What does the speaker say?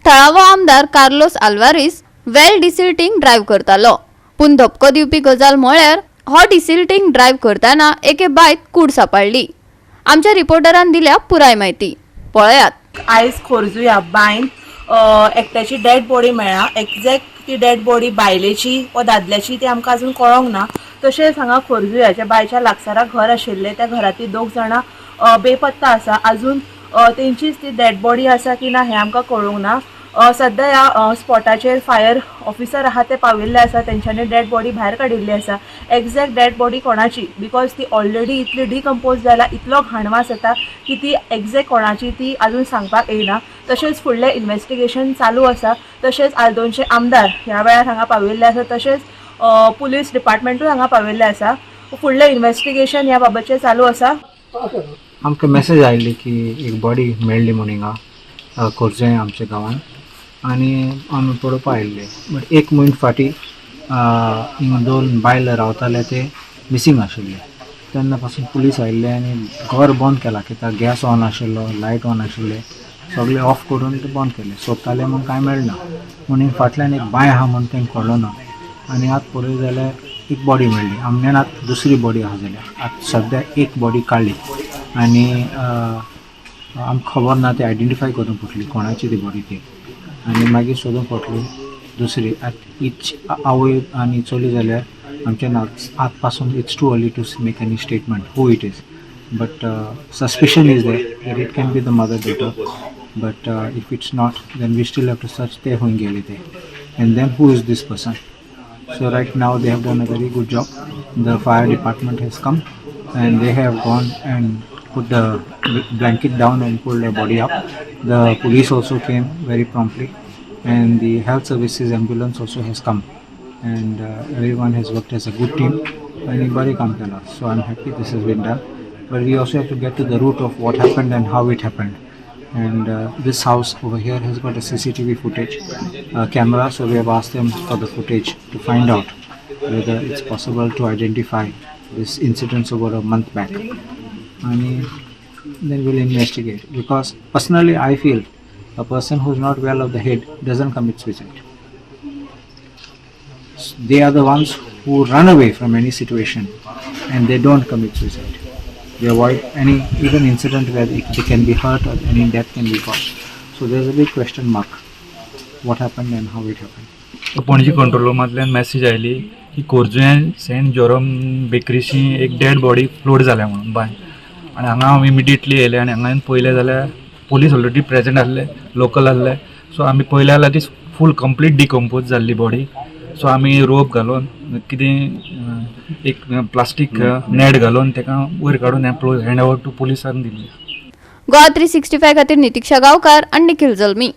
थळावो आमदार कार्लोस आल्वारीस वेल desilting drive करतालो, पूण धपको दिवपी गजाल म्हळ्यार हो डिसिल्टिंग ड्रायव्ह करताना एके बायक कूड सांपडली। आमच्या रिपोर्टरान दिल्या पुराय म्हायती, पळयात। आयज खोर्जुया बायन एकट्याची डेड बॉडी मेळ्ळा। एक्झॅक्ट ती डेड बॉडी बायलेची व दादल्याची ती आमकां अजून कळोंक ना। तशेंच हांगा खोर्जुयाच्या बायच्या लागसारा घर आशिल्लें, त्या घरांतली 2 जाणां बेपत्ता आसा। अजून तेंचीच ती डेड बॉडी आसा की ना हें आमकां कळोंक ना। सध्या ह्या स्पॉटाचेर फायर ऑफिसर आहा ते पाविल्ले आसा, तेंच्यांनी डेड बॉडी भायर काडिल्ली आसा। एक्झॅक्ट डेड बॉडी कोणाची, बिकॉज ती ऑलरेडी इतली डिकम्पोज जाला, इतलो घाणवास येता की ती एक्झॅक्ट कोणाची ती अजून सांगपाक येना। तशेंच फुडलें इन्व्हेस्टिगेशन चालू आसा। तशेंच आल्दोनचे आमदार ह्या वेळार हांगा पाविल्ले आसा, तशेंच पुलीस डिपार्टमेंटूय हांगा पाविल्ले आसा। फुडलें इन्व्हेस्टिगेशन ह्या बाबतचें चालू आसा। आमकां मेसेज आयिल्ली की एक बॉडी मेळ्ळी म्हणून हिंगा खोर्जुवें आमच्या गांवांत, आनी आमी पळोवपा आयिल्ले। बट 1 मिनट फाटीं हिंगा 2 बायल रावताले ते मिसींग आशिल्ले। तेन्ना पासून पुलीस आयिल्ले आनी घर बंद केला, कित्याक गॅस ऑन आशिल्लो, लायट ऑन आशिल्ले, सगळे ऑफ करून ते बंद केले। सोदताले म्हूण कांय मेळना म्हणून फाटल्यान एक बांय आहा म्हूण तेंकां कळ्ळो ना। आनी आतां पळय जाल्यार एक बॉडी मेळ्ळी। आमगेन आतां दुसरी बॉडी आहा जाल्यार आतां सद्या एक बॉडी काडली आनी आमकां खबर ना ती आयडेंटिफाय करूंक पडटली कोणाची ती बॉडी ती, आनी मागीर सोदूंक पडटली दुसरी। इच आवय आनी चली जाल्यार आमच्यान आत पासून it's too early to make any statement who it is, but suspicion is there that it can be the mother daughter, but if it's not, then we still have to search ते खंय गेले ते, and then who is this person. So right now they have done a very good job. The fire department has come and they have gone and put the blanket down and pulled the body up. The police also came very promptly, and the health services ambulance also has come, and everyone has worked as a good team. Anybody come tell us. So I'm happy this has been done, but we also have to get to the root of what happened and how it happened. And this house over here has got a CCTV footage camera, so we have asked them for the footage to find out whether it's possible to identify this incident over a month back, and then we'll investigate. Because personally I feel a person who's not well of the head doesn't commit suicide. They are the ones who run away from any situation and they don't commit suicide. They avoid any even incident where they can be hurt or any death can be caused. So there's a big question mark what happened and how it happened. Panaji control रूमांतल्यान message आयली की Khorjuvem Saint Joram बेकरीची एक dead body float जाल्या म्हणून bye, आनी हांगा हांव immediately येयले आनी हांगा पळयलें जाल्यार पुलीस ऑलरेडी प्रेजेंट आसले, लोकल आसले। सो आमी पळयलें जाल्यार ती फूल कंप्लीट डिकम्पोज जाल्ली बॉडी। सो आमी रोप घालून कितें एक प्लास्टीक नेट घालून ताका वयर काडून हँड ओवर टू पुलिसान दिली। GOA365 खातीर नितीक्षा गांवकार आनी निखिल जल्मी।